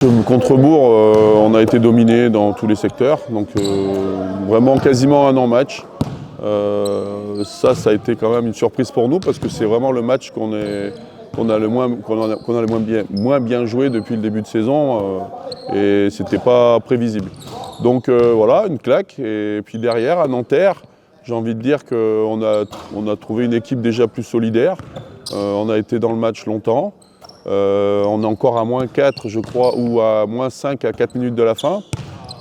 Contre Bourg, on a été dominé dans tous les secteurs, donc vraiment quasiment un non-match. Ça a été quand même une surprise pour nous parce que c'est vraiment le match qu'on a le moins bien joué depuis le début de saison et c'était pas prévisible. Donc voilà, une claque. Et puis derrière, à Nanterre, j'ai envie de dire qu'on a trouvé une équipe déjà plus solidaire. On a été dans le match longtemps. On est encore à -4 je crois, ou à -5 à 4 minutes de la fin.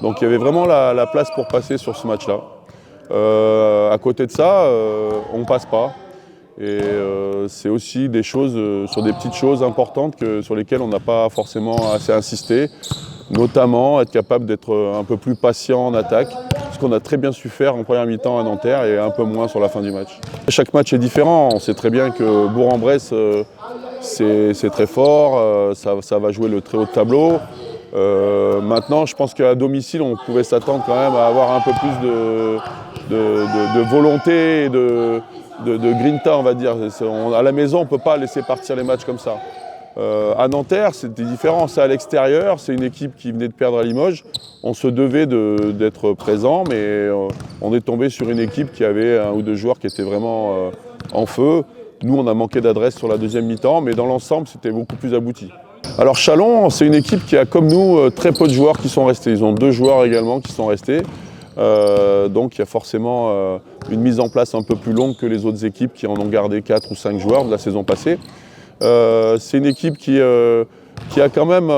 Donc il y avait vraiment la place pour passer sur ce match-là. À côté de ça, on ne passe pas. Et c'est aussi des choses, sur des petites choses importantes sur lesquelles on n'a pas forcément assez insisté. Notamment être capable d'être un peu plus patient en attaque, ce qu'on a très bien su faire en première mi-temps à Nanterre et un peu moins sur la fin du match. Chaque match est différent. On sait très bien que Bourg-en-Bresse, c'est très fort, ça va jouer le très haut de tableau. Maintenant, je pense qu'à domicile, on pouvait s'attendre quand même à avoir un peu plus de volonté et de grinta, on va dire. À la maison, on ne peut pas laisser partir les matchs comme ça. À Nanterre, c'était différent, c'est à l'extérieur, c'est une équipe qui venait de perdre à Limoges. On se devait d'être présent, mais on est tombé sur une équipe qui avait un ou deux joueurs qui étaient vraiment en feu. Nous, on a manqué d'adresse sur la deuxième mi-temps, mais dans l'ensemble, c'était beaucoup plus abouti. Alors Châlons, c'est une équipe qui a, comme nous, très peu de joueurs qui sont restés. Ils ont 2 joueurs également qui sont restés. Donc il y a forcément une mise en place un peu plus longue que les autres équipes qui en ont gardé 4 ou 5 joueurs de la saison passée. C'est une équipe qui a quand même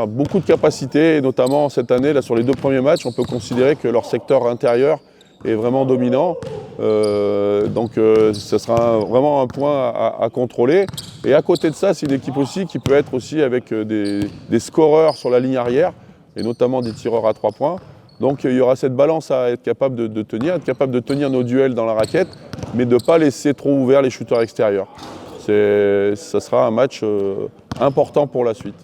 beaucoup de capacités, et notamment cette année, là, sur les 2 premiers matchs, on peut considérer que leur secteur intérieur est vraiment dominant. Donc ce sera vraiment un point à contrôler. Et à côté de ça, c'est une équipe aussi qui peut être aussi avec des scoreurs sur la ligne arrière, et notamment des tireurs à 3 points. Donc il y aura cette balance à être capable de tenir nos duels dans la raquette, mais de ne pas laisser trop ouverts les shooters extérieurs. Ça sera un match important pour la suite.